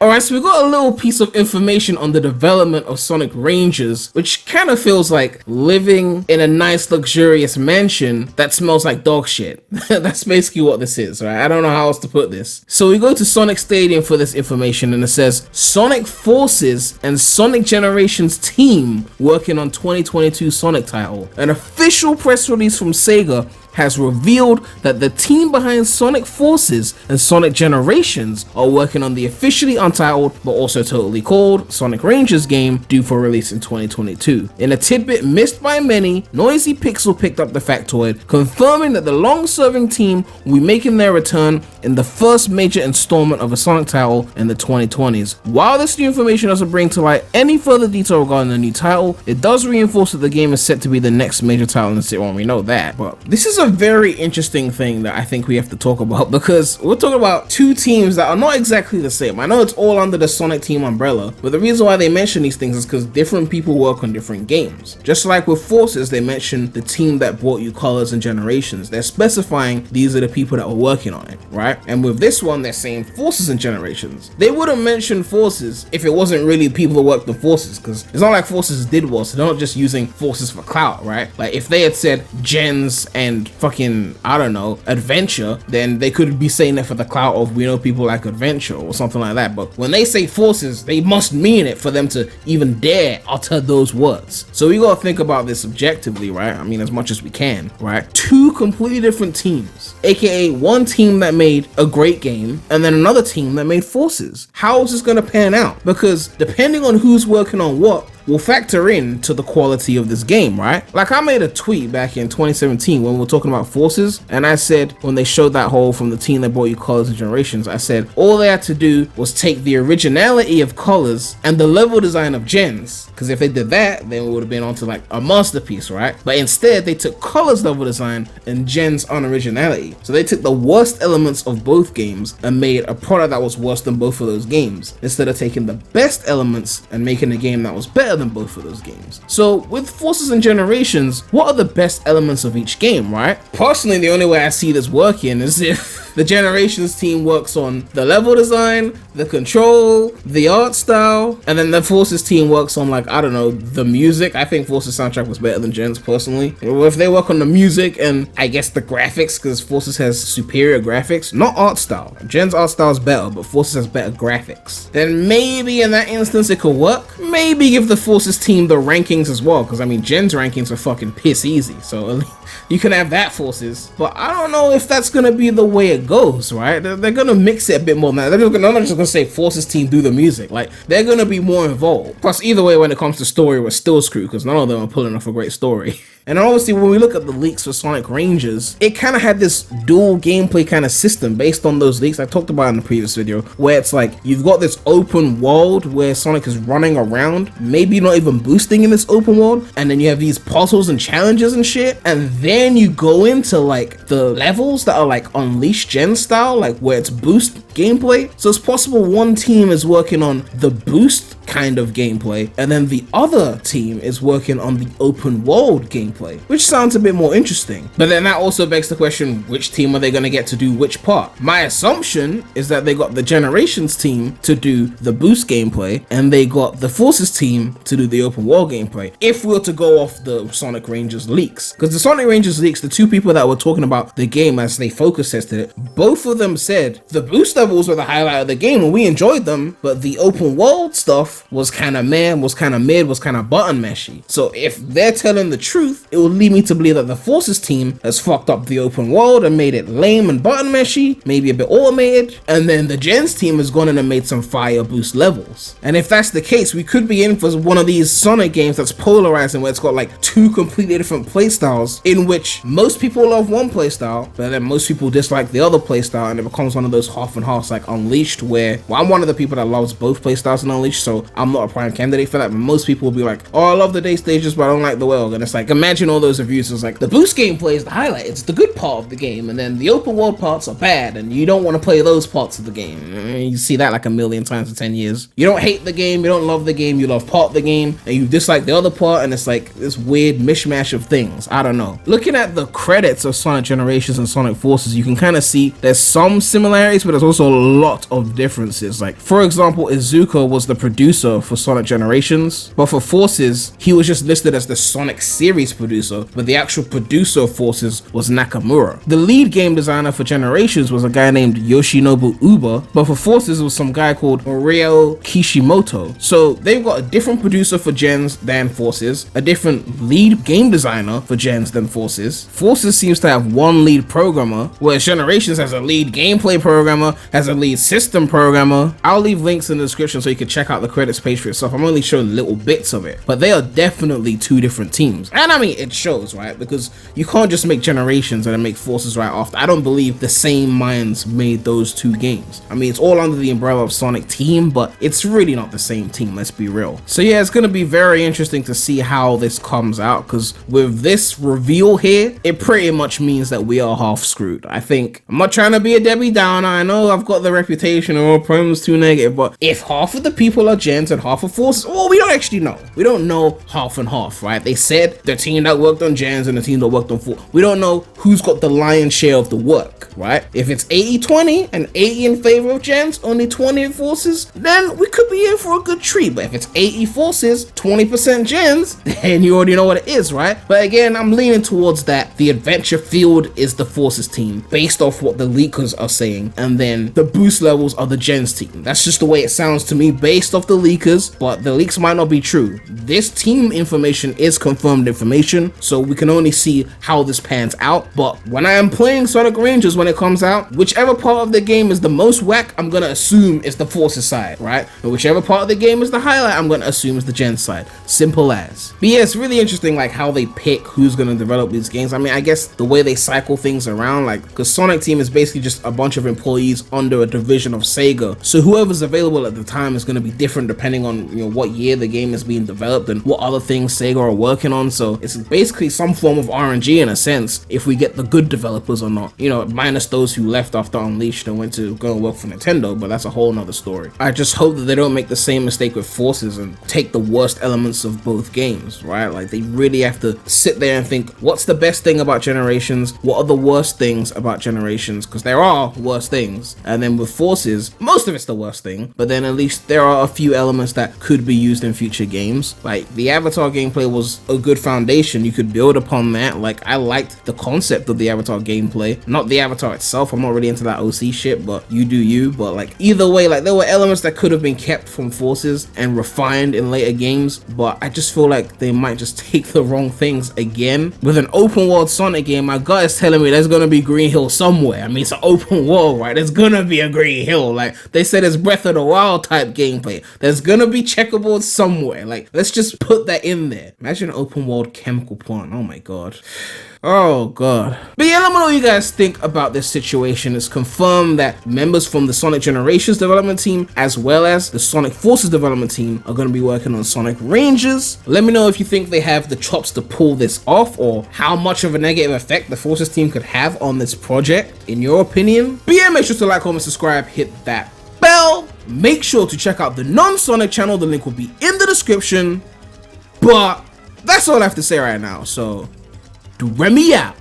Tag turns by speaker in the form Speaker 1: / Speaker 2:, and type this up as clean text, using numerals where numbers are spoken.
Speaker 1: Alright, so we got a little piece of information on the development of Sonic Rangers, which kind of feels like living in a nice luxurious mansion that smells like dog shit. That's basically what this is, right? I don't know how else to put this. So we go to Sonic Stadium for this information, and it says Sonic Forces and Sonic Generations team working on 2022 Sonic title. An official press release from SEGA has revealed that the team behind Sonic Forces and Sonic Generations are working on the officially untitled but also totally called Sonic Rangers game due for release in 2022. In a tidbit missed by many, Noisy Pixel picked up the factoid, confirming that the long-serving team will be making their return in the first major installment of a Sonic title in the 2020s. While this new information doesn't bring to light any further detail regarding the new title, it does reinforce that the game is set to be the next major title in the series. Well, we know that, but this is a very interesting thing that I think we have to talk about, because we're talking about two teams that are not exactly the same. I know it's all under the Sonic team umbrella, but the reason why they mention these things is because different people work on different games. Just like with Forces, they mention the team that brought you Colors and Generations. They're specifying these are the people that were working on it, right? And with this one, they're saying Forces and Generations. They wouldn't mention Forces if it wasn't really people who worked on Forces, because it's not like Forces did well, so they're not just using Forces for clout, right? Like if they had said Gens and fucking, I don't know, Adventure, then they could be saying that for the clout of, we know people like Adventure or something like that. But when they say Forces, they must mean it for them to even dare utter those words. So we gotta think about this objectively, right? I mean, as much as we can, right? Two completely different teams, aka one team that made a great game and then another team that made Forces. How is this gonna pan out? Because depending on who's working on what will factor in to the quality of this game, right? Like I made a tweet back in 2017 when we were talking about Forces, and I said, when they showed that whole from the team that brought you Colors and Generations, I said all they had to do was take the originality of Colors and the level design of Gens, because if they did that, then it would have been onto like a masterpiece, right? But instead they took Colors level design and Gens unoriginality. So they took the worst elements of both games and made a product that was worse than both of those games, instead of taking the best elements and making a game that was better than both of those games. So with Forces and Generations, what are the best elements of each game, right? Personally, the only way I see this working is if the Generations team works on the level design, the control, the art style, and then the Forces team works on, like, I don't know, the music. I think Forces soundtrack was better than Gens personally. If they work on the music and I guess the graphics, because Forces has superior graphics, not art style. Gens art style is better, but Forces has better graphics. Then maybe in that instance it could work. Maybe give the Forces team the rankings as well, because I mean Gens rankings are fucking piss easy, so you can have that Forces. But I don't know if that's gonna be the way it goes, right? They're gonna mix it a bit more than that. They're not just gonna say Forces team do the music. Like, they're gonna be more involved. Plus, either way, when it comes to story, we're still screwed, because none of them are pulling off a great story. And obviously, when we look at the leaks for Sonic Rangers, it kind of had this dual gameplay kind of system based on those leaks I talked about in the previous video, where it's like, you've got this open world where Sonic is running around, maybe not even boosting in this open world, and then you have these puzzles and challenges and shit, and then you go into like the levels that are like Unleashed Gen style, like where it's boost gameplay. So it's possible one team is working on the boost kind of gameplay, and then the other team is working on the open world gameplay, which sounds a bit more interesting. But then that also begs the question, which team are they going to get to do which part? My assumption is that they got the Generations team to do the boost gameplay, and they got the Forces team to do the open world gameplay, if we were to go off the Sonic Rangers leaks. Because the Sonic Rangers leaks, the two people that were talking about the game as they focus tested it, both of them said the boost levels were the highlight of the game and we enjoyed them, but the open world stuff was kind of meh, was kind of mid, was kind of button meshy. So if they're telling the truth, it will lead me to believe that the Forces team has fucked up the open world and made it lame and button meshy, maybe a bit automated, and then the Gens team has gone in and made some fire boost levels. And if that's the case, we could be in for one of these Sonic games that's polarizing, where it's got like two completely different playstyles, in which most people love one playstyle, but then most people dislike the other playstyle, and it becomes one of those half and halves like Unleashed, where, well, I'm one of the people that loves both playstyles in Unleashed, so I'm not a prime candidate for that, but most people will be like, oh, I love the day stages, but I don't like the world. And it's like, imagine all those reviews. It's like, the boost gameplay is the highlight. It's the good part of the game. And then the open world parts are bad, and you don't want to play those parts of the game. You see that like a million times in 10 years. You don't hate the game, you don't love the game, you love part of the game, and you dislike the other part, and it's like this weird mishmash of things. I don't know. Looking at the credits of Sonic Generations and Sonic Forces, you can kind of see there's some similarities, but there's also a lot of differences. Like, for example, Izuka was the producer for Sonic Generations, but for Forces, he was just listed as the Sonic series producer, but the actual producer of Forces was Nakamura. The lead game designer for Generations was a guy named Yoshinobu Uba, but for Forces it was some guy called Oreo Kishimoto. So they've got a different producer for Gens than Forces, a different lead game designer for Gens than Forces. Forces seems to have one lead programmer, whereas Generations has a lead gameplay programmer, has a lead system programmer. I'll leave links in the description so you can check out the credits page for yourself. I'm only showing little bits of it, but they are definitely two different teams. And I mean, it shows, right? Because you can't just make Generations and then make Forces right after. I don't believe the same minds made those two games. I mean, it's all under the umbrella of Sonic Team, but it's really not the same team, let's be real. So yeah, it's gonna be very interesting to see how this comes out, because with this reveal here, it pretty much means that we are half screwed. I think, I'm not trying to be a Debbie Downer, I know I've got the reputation of all problems too negative, but if half of the people are Gens and half are Forces, well, we don't actually know. We don't know half and half, right? They said the team that worked on Gens and the team that worked on Forces. We don't know who's got the lion's share of the work, right? If it's 80-20 and 80 in favor of Gens, only 20 in Forces, then we could be in for a good treat. But if it's 80 Forces, 20% Gens, then you already know what it is, right? But again, I'm leaning towards that the adventure field is the Forces team based off what the leakers are saying, and then the boost levels are the Gens team. That's just the way it sounds to me based off the leakers, but the leaks might not be true. This team information is confirmed information, so we can only see how this pans out. But when I am playing Sonic Rangers when it comes out, whichever part of the game is the most whack, I'm gonna assume it's the Forces side, right? And whichever part of the game is the highlight, I'm gonna assume it's the Gens side. Simple as. But yeah, it's really interesting like how they pick who's gonna develop these games. I mean, I guess the way they cycle things around, like, because Sonic Team is basically just a bunch of employees under a division of SEGA, so whoever's available at the time is going to be different depending on, you know, what year the game is being developed and what other things SEGA are working on. So it's basically some form of RNG in a sense, if we get the good developers or not, you know, minus those who left after Unleashed and went to go and work for Nintendo, but that's a whole nother story. I just hope that they don't make the same mistake with Forces and take the worst elements of both games, right? Like, they really have to sit there and think, what's the best thing about Generations? What are the worst things about Generations? Because there are worse things. And then with Forces, most of it's the worst thing, but then at least there are a few elements that could be used in future games. Like, the Avatar gameplay was a good foundation. You could build upon that. Like, I liked the concept of the Avatar gameplay, not the Avatar itself. I'm not really into that OC shit, but you do you. But like, either way, like, there were elements that could have been kept from Forces and refined in later games, but I just feel like they might just take the wrong things again. With an open world Sonic game, my gut is telling me there's gonna be Green Hill somewhere. I mean, it's an open world, right? There's gonna be a Green Hill. Like, they said it's Breath of the Wild type gameplay. There's gonna be checkerboards somewhere. Like, let's just put that in there. Imagine an open world chemical plant. Oh my god. Oh god. But yeah, let me know what you guys think about this situation. It's confirmed that members from the Sonic Generations development team as well as the Sonic Forces development team are going to be working on Sonic Rangers. Let me know if you think they have the chops to pull this off, or how much of a negative effect the Forces team could have on this project in your opinion. But yeah, make sure to like, comment, subscribe, hit that bell. Make sure to check out the non-Sonic channel. The link will be in the description. But that's all I have to say right now. So Premy out.